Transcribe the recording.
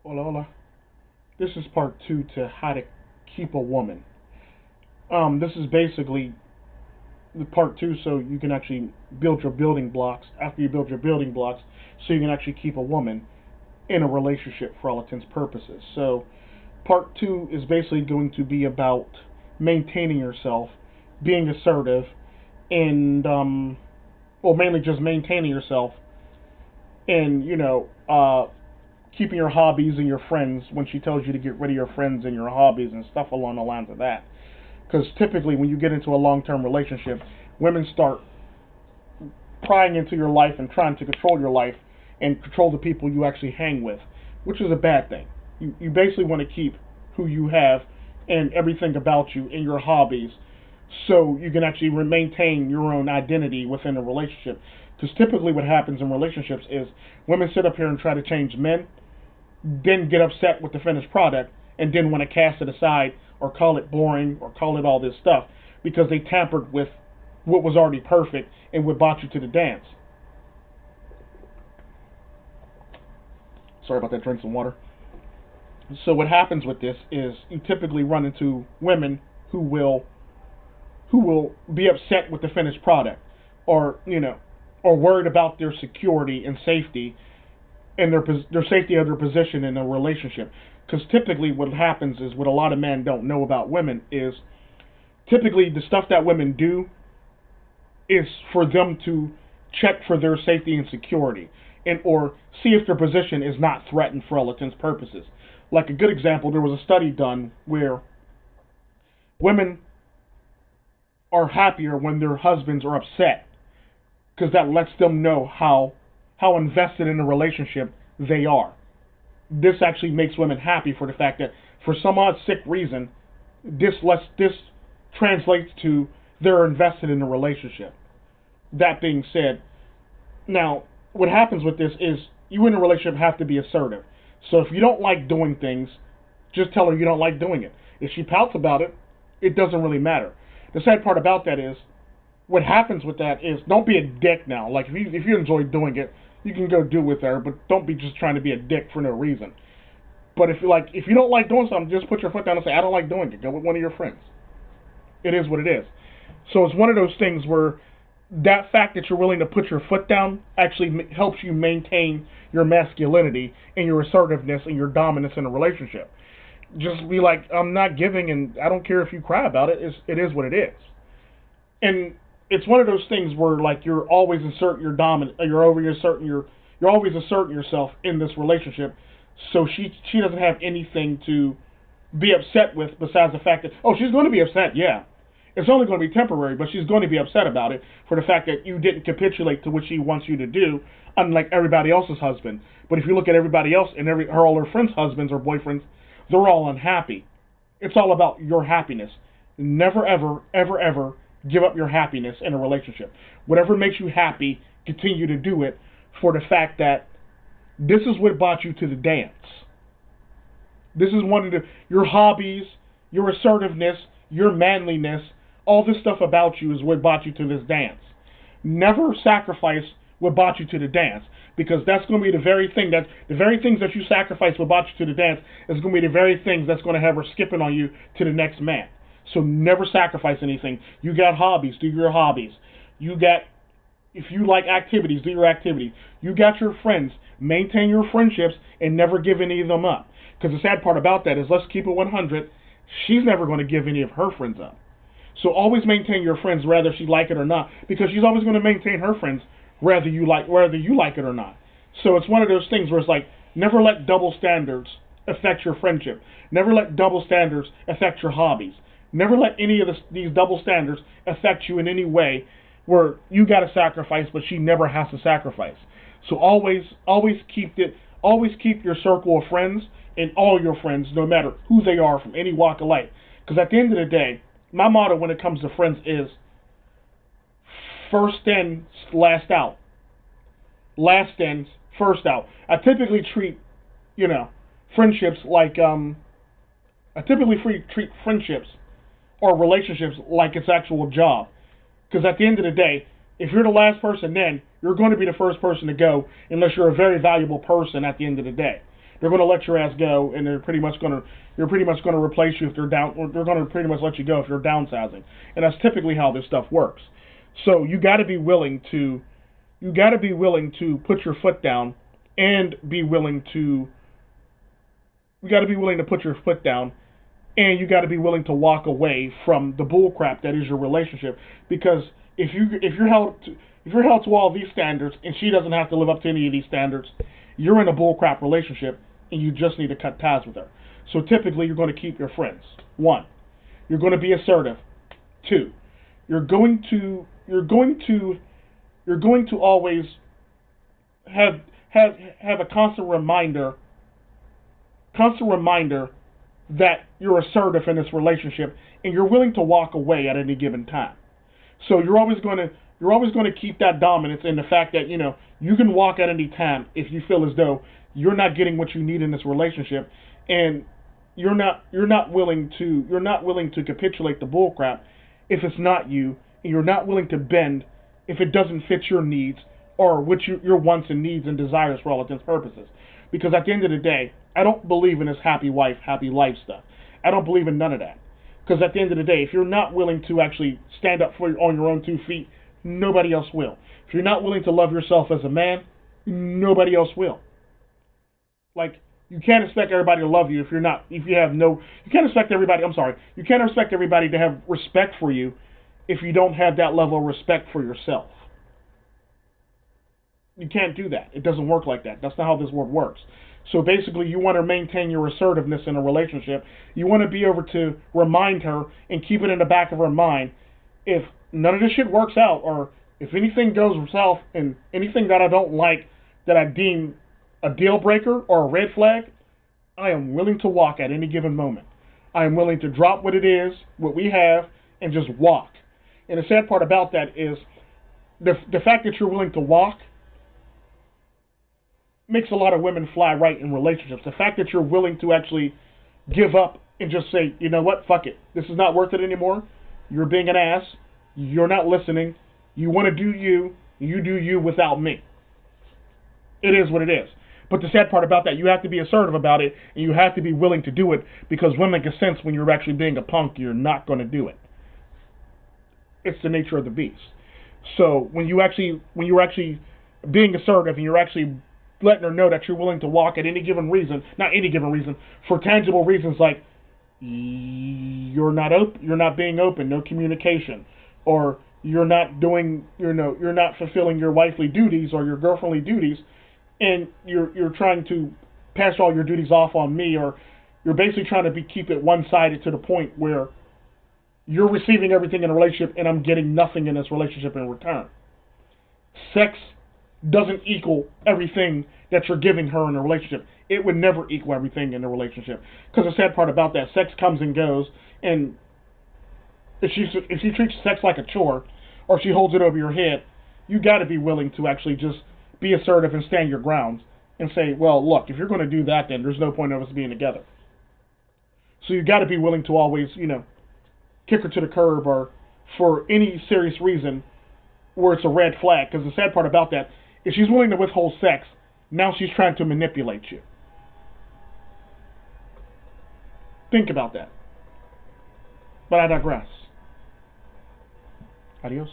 Hola, hola. This is part two to how to keep a woman. This is basically the part two so you can actually build your building blocks after you build your building blocks so you can actually keep a woman in a relationship for all intents and purposes. So, part two is basically going to be about maintaining yourself, being assertive, and, well, mainly just maintaining yourself and, keeping your hobbies and your friends when she tells you to get rid of your friends and your hobbies and stuff along the lines of that. Because typically, when you get into a long term relationship, women start prying into your life and trying to control your life and control the people you actually hang with, which is a bad thing. You basically want to keep who you have and everything about you and your hobbies so you can actually maintain your own identity within a relationship. Because typically, what happens in relationships is women sit up here and try to change men, then get upset with the finished product, and then want to cast it aside or call it boring or call it all this stuff because they tampered with what was already perfect and what brought you to the dance. Sorry about that, drink some water. So what happens with this is you typically run into women who will be upset with the finished product or or worried about their security and safety and their safety of their position in a relationship. Because typically, what happens is what a lot of men don't know about women is typically the stuff that women do is for them to check for their safety and security, and or see if their position is not threatened for all intents and purposes. Like a good example, there was a study done where women are happier when their husbands are upset because that lets them know how invested in a relationship they are. This actually makes women happy for the fact that for some odd sick reason, this translates to they're invested in a relationship. That being said, now what happens with this is you in a relationship have to be assertive. So if you don't like doing things, just tell her you don't like doing it. If she pouts about it, it doesn't really matter. The sad part about that is what happens with that is don't be a dick now. Like if you enjoy doing it, you can go do it with her, but don't be just trying to be a dick for no reason. But if you don't like doing something, just put your foot down and say I don't like doing it. Go with one of your friends. It is what it is. So it's one of those things where that fact that you're willing to put your foot down actually helps you maintain your masculinity and your assertiveness and your dominance in a relationship. Just be like, I'm not giving, and I don't care if you cry about it. It is what it is. And it's one of those things where like you're always asserting your dominant, you're always asserting yourself in this relationship. So she doesn't have anything to be upset with besides the fact that she's going to be upset, yeah. It's only going to be temporary, but she's going to be upset about it for the fact that you didn't capitulate to what she wants you to do, unlike everybody else's husband. But if you look at everybody else and all her friends' husbands or boyfriends, they're all unhappy. It's all about your happiness. Never, ever, ever, ever give up your happiness in a relationship. Whatever makes you happy, continue to do it for the fact that this is what brought you to the dance. This is one of your hobbies, your assertiveness, your manliness, all this stuff about you is what brought you to this dance. Never sacrifice what brought you to the dance, because that's going to be the very things that you sacrifice what brought you to the dance is going to be the very things that's going to have her skipping on you to the next man. So never sacrifice anything. You got hobbies, do your hobbies. If you like activities, do your activities. You got your friends, maintain your friendships and never give any of them up. Because the sad part about that is, let's keep it 100, she's never going to give any of her friends up. So always maintain your friends whether she like it or not, because she's always going to maintain her friends whether you like it or not. So it's one of those things where it's like, never let double standards affect your friendship. Never let double standards affect your hobbies. Never let any of these double standards affect you in any way where you got to sacrifice, but she never has to sacrifice. So always keep your circle of friends and all your friends, no matter who they are, from any walk of life. Because at the end of the day, my motto when it comes to friends is first in, last out. Last in, first out. I typically treat, friendships like treat friendships or relationships like its actual job. Because at the end of the day, if you're the last person in, you're going to be the first person to go unless you're a very valuable person at the end of the day. they're going to let your ass go, and you're pretty much going to replace you if they're down, or they're going to pretty much let you go if you're downsizing, and that's typically how this stuff works. So you got to be willing to put your foot down, and be willing to you got to be willing to put your foot down, and you got to be willing to walk away from the bullcrap that is your relationship. Because if you're held to all these standards, and she doesn't have to live up to any of these standards, you're in a bullcrap relationship, and you just need to cut ties with her. So typically, you're going to keep your friends. 1, you're going to be assertive. 2, you're going to always have a constant reminder that you're assertive in this relationship, and you're willing to walk away at any given time. So you're always going to keep that dominance in the fact that you can walk at any time if you feel as though you're not getting what you need in this relationship, and you're not willing to capitulate the bullcrap if it's not you, and you're not willing to bend if it doesn't fit your needs or your wants and needs and desires for all intents and purposes. Because at the end of the day, I don't believe in this happy wife, happy life stuff. I don't believe in none of that. Because at the end of the day, if you're not willing to actually stand up on your own 2 feet, nobody else will. If you're not willing to love yourself as a man, nobody else will. Like, you can't expect everybody to love you you can't expect everybody to have respect for you if you don't have that level of respect for yourself. You can't do that. It doesn't work like that. That's not how this world works. So basically, you want to maintain your assertiveness in a relationship. You want to be able to remind her and keep it in the back of her mind. If none of this shit works out, or if anything goes south and anything that I don't like, that I deem a deal breaker or a red flag, I am willing to walk at any given moment. I am willing to drop what it is, what we have, and just walk. And the sad part about that is the fact that you're willing to walk makes a lot of women fly right in relationships. The fact that you're willing to actually give up and just say, you know what, fuck it. This is not worth it anymore. You're being an ass. You're not listening. You want to do you. You do you without me. It is what it is. But the sad part about that, you have to be assertive about it, and you have to be willing to do it, because women can sense when you're actually being a punk, you're not going to do it. It's the nature of the beast. So when you're actually being assertive, and you're actually letting her know that you're willing to walk at any given reason, not any given reason, for tangible reasons like you're not being open, no communication, or you're not fulfilling your wifely duties or your girlfriendly duties, and you're trying to pass all your duties off on me, or you're basically trying to keep it one-sided to the point where you're receiving everything in a relationship and I'm getting nothing in this relationship in return. Sex doesn't equal everything that you're giving her in a relationship. It would never equal everything in a relationship. Because the sad part about that, sex comes and goes, and if she treats sex like a chore, or she holds it over your head, you got to be willing to actually just be assertive and stand your ground and say, well, look, if you're going to do that, then there's no point of us being together. So you got to be willing to always, kick her to the curb, or for any serious reason where it's a red flag. Because the sad part about that, if she's willing to withhold sex, now she's trying to manipulate you. Think about that. But I digress. Adios.